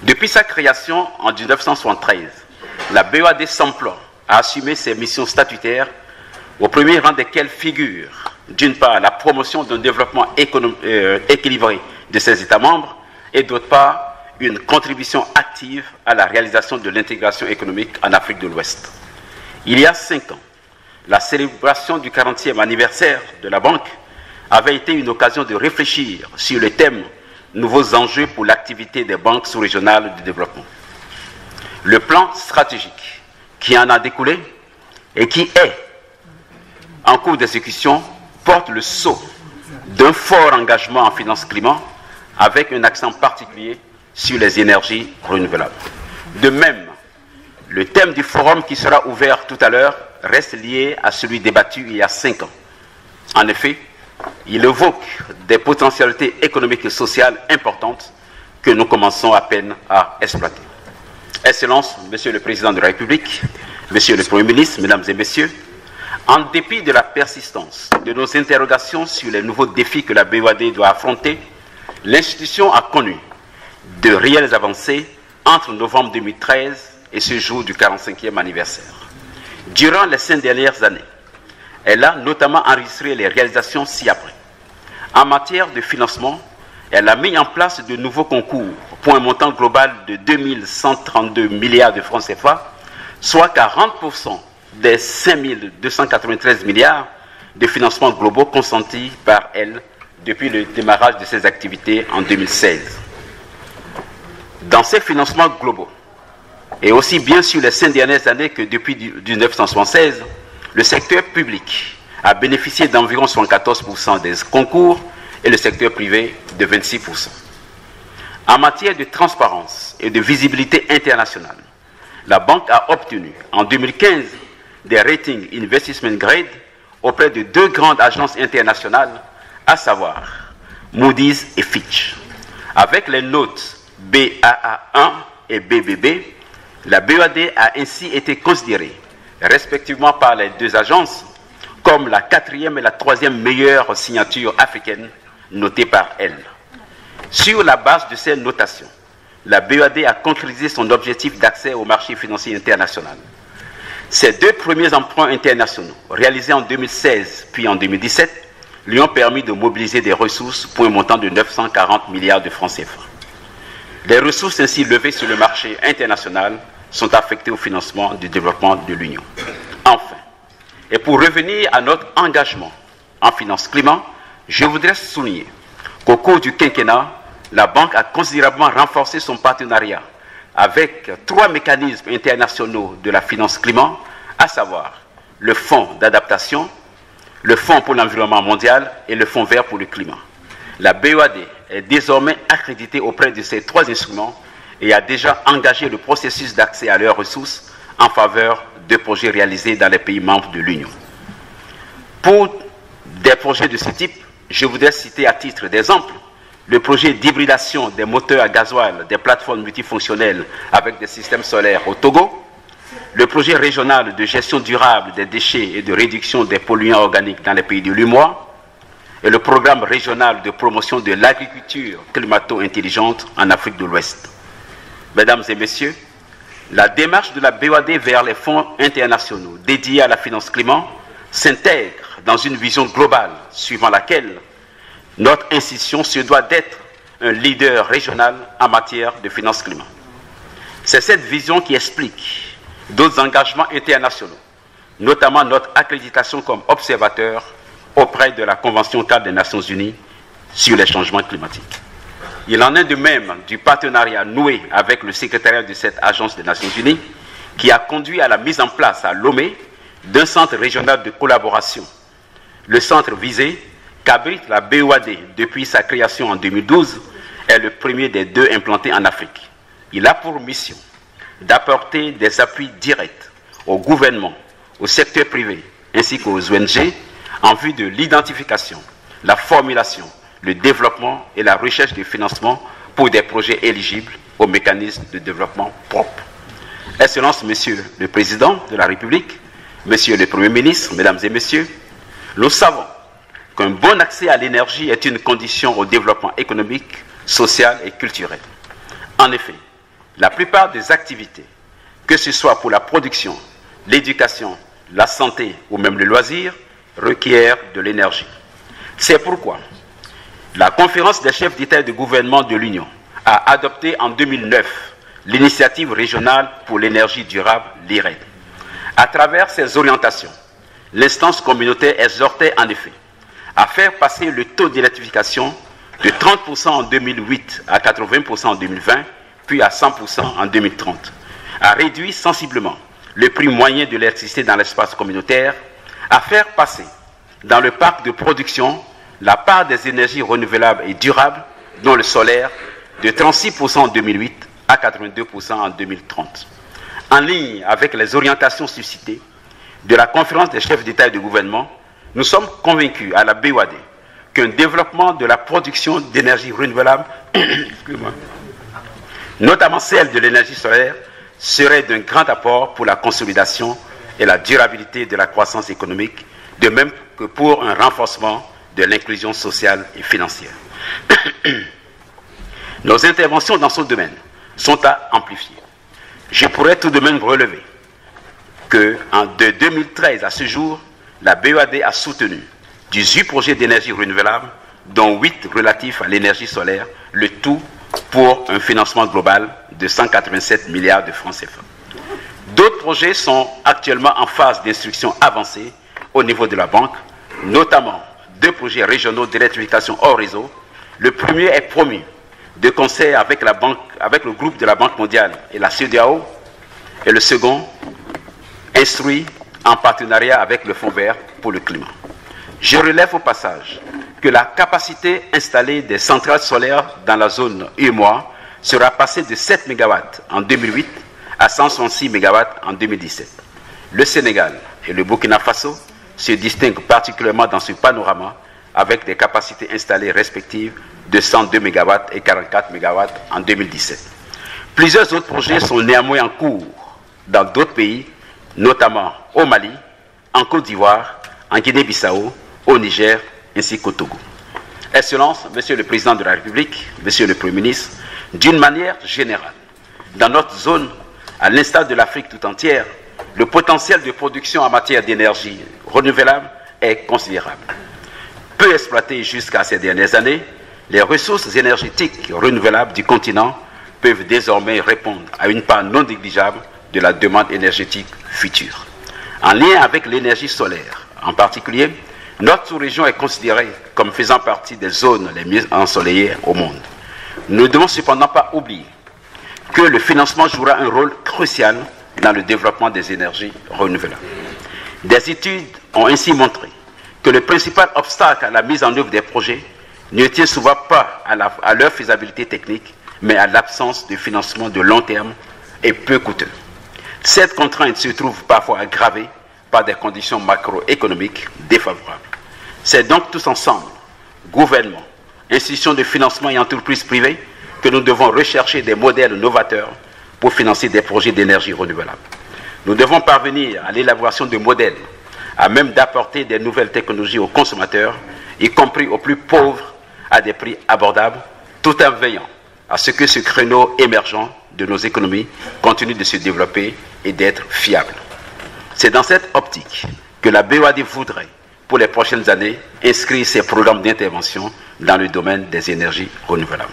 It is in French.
Depuis sa création en 1973, la BOAD s'emploie à assumer ses missions statutaires, au premier rang desquelles figure, d'une part, la promotion d'un développement équilibré de ses États membres, et d'autre part, une contribution active à la réalisation de l'intégration économique en Afrique de l'Ouest. Il y a 5 ans, la célébration du 40e anniversaire de la Banque avait été une occasion de réfléchir sur le thème « Nouveaux enjeux pour l'activité des banques sous-régionales de développement ». Le plan stratégique qui en a découlé et qui est en cours d'exécution porte le sceau d'un fort engagement en finance climat avec un accent particulier sur les énergies renouvelables. De même, le thème du forum qui sera ouvert tout à l'heure reste lié à celui débattu il y a 5 ans. En effet, il évoque des potentialités économiques et sociales importantes que nous commençons à peine à exploiter. Excellences, Monsieur le Président de la République, Monsieur le Premier ministre, Mesdames et Messieurs, en dépit de la persistance de nos interrogations sur les nouveaux défis que la BOAD doit affronter, l'institution a connu de réelles avancées entre novembre 2013 et ce jour du 45e anniversaire. Durant les 5 dernières années, elle a notamment enregistré les réalisations ci-après. En matière de financement, elle a mis en place de nouveaux concours pour un montant global de 2132 milliards de francs CFA, soit 40% des 5293 milliards de financements globaux consentis par elle depuis le démarrage de ses activités en 2016. Dans ces financements globaux, et aussi bien sur les 5 dernières années que depuis 1976, le secteur public a bénéficié d'environ 74% des concours et le secteur privé de 26%. En matière de transparence et de visibilité internationale, la banque a obtenu en 2015 des ratings investment grade auprès de 2 grandes agences internationales, à savoir Moody's et Fitch. Avec les notes BAA1 et BBB, la BOAD a ainsi été considérée, respectivement par les 2 agences, comme la 4e et la 3e meilleure signature africaine notée par elle. Sur la base de ces notations, la BOAD a concrétisé son objectif d'accès au marché financier international. Ces 2 premiers emprunts internationaux, réalisés en 2016 puis en 2017, lui ont permis de mobiliser des ressources pour un montant de 940 milliards de francs CFA. Les ressources ainsi levées sur le marché international sont affectées au financement du développement de l'Union. Enfin, et pour revenir à notre engagement en finance climat, je voudrais souligner qu'au cours du quinquennat, la Banque a considérablement renforcé son partenariat avec 3 mécanismes internationaux de la finance climat, à savoir le Fonds d'adaptation, le Fonds pour l'environnement mondial et le Fonds vert pour le climat. La BOAD est désormais accréditée auprès de ces 3 instruments et a déjà engagé le processus d'accès à leurs ressources en faveur de projets réalisés dans les pays membres de l'Union. Pour des projets de ce type, je voudrais citer à titre d'exemple le projet d'hybridation des moteurs à gasoil des plateformes multifonctionnelles avec des systèmes solaires au Togo, le projet régional de gestion durable des déchets et de réduction des polluants organiques dans les pays de l'UEMOA, et le programme régional de promotion de l'agriculture climato-intelligente en Afrique de l'Ouest. Mesdames et messieurs, la démarche de la BOAD vers les fonds internationaux dédiés à la finance climat s'intègre dans une vision globale suivant laquelle notre institution se doit d'être un leader régional en matière de finance climat. C'est cette vision qui explique d'autres engagements internationaux, notamment notre accréditation comme observateur auprès de la Convention cadre des Nations Unies sur les changements climatiques. Il en est de même du partenariat noué avec le secrétariat de cette agence des Nations Unies qui a conduit à la mise en place à Lomé d'un centre régional de collaboration. Le centre visé, qu'abrite la BOAD depuis sa création en 2012, est le premier des 2 implantés en Afrique. Il a pour mission d'apporter des appuis directs au gouvernement, au secteur privé ainsi qu'aux ONG en vue de l'identification, la formulation, le développement et la recherche de financement pour des projets éligibles aux mécanismes de développement propres. Excellences, Monsieur le Président de la République, Monsieur le Premier ministre, Mesdames et Messieurs, nous savons qu'un bon accès à l'énergie est une condition au développement économique, social et culturel. En effet, la plupart des activités, que ce soit pour la production, l'éducation, la santé ou même le loisir, requièrent de l'énergie. C'est pourquoi la conférence des chefs d'État et de gouvernement de l'Union a adopté en 2009 l'initiative régionale pour l'énergie durable, l'IRED. À travers ces orientations, l'instance communautaire exhortait en effet à faire passer le taux d'électrification de 30% en 2008 à 80% en 2020, puis à 100% en 2030, à réduire sensiblement le prix moyen de l'électricité dans l'espace communautaire, à faire passer dans le parc de production la part des énergies renouvelables et durables, dont le solaire, de 36% en 2008 à 82% en 2030. En ligne avec les orientations suscitées de la conférence des chefs d'État et de gouvernement, nous sommes convaincus à la BOAD qu'un développement de la production d'énergie renouvelable, notamment celle de l'énergie solaire, serait d'un grand apport pour la consolidation et la durabilité de la croissance économique, de même que pour un renforcement de l'inclusion sociale et financière. Nos interventions dans ce domaine sont à amplifier. Je pourrais tout de même relever que de 2013 à ce jour, la BOAD a soutenu 18 projets d'énergie renouvelable, dont 8 relatifs à l'énergie solaire, le tout pour un financement global de 187 milliards de francs CFA. D'autres projets sont actuellement en phase d'instruction avancée au niveau de la banque, notamment 2 projets régionaux d'électrification hors réseau. Le premier est promu de concert avec le groupe de la Banque mondiale et la CEDEAO, et le second instruit en partenariat avec le Fonds vert pour le climat. Je relève au passage que la capacité installée des centrales solaires dans la zone UEMOA sera passée de 7 MW en 2008 à 166 MW en 2017. Le Sénégal et le Burkina Faso se distinguent particulièrement dans ce panorama avec des capacités installées respectives de 102 MW et 44 MW en 2017. Plusieurs autres projets sont néanmoins en cours dans d'autres pays, notamment au Mali, en Côte d'Ivoire, en Guinée-Bissau, au Niger, ainsi qu'au Togo. Excellence, Monsieur le Président de la République, Monsieur le Premier ministre, d'une manière générale, dans notre zone, à l'instar de l'Afrique tout entière, le potentiel de production en matière d'énergie renouvelable est considérable. Peu exploité jusqu'à ces dernières années, les ressources énergétiques renouvelables du continent peuvent désormais répondre à une part non négligeable de la demande énergétique future. En lien avec l'énergie solaire, en particulier, notre sous-région est considérée comme faisant partie des zones les mieux ensoleillées au monde. Nous ne devons cependant pas oublier que le financement jouera un rôle crucial dans le développement des énergies renouvelables. Des études ont ainsi montré que le principal obstacle à la mise en œuvre des projets ne tient souvent pas à leur faisabilité technique, mais à l'absence de financement de long terme et peu coûteux. Cette contrainte se trouve parfois aggravée par des conditions macroéconomiques défavorables. C'est donc tous ensemble, gouvernement, institutions de financement et entreprises privées, que nous devons rechercher des modèles novateurs pour financer des projets d'énergie renouvelable. Nous devons parvenir à l'élaboration de modèles à même d'apporter des nouvelles technologies aux consommateurs, y compris aux plus pauvres, à des prix abordables, tout en veillant à ce que ce créneau émergent de nos économies continue de se développer et d'être fiable. C'est dans cette optique que la BOAD voudrait, pour les prochaines années, inscrire ses programmes d'intervention dans le domaine des énergies renouvelables.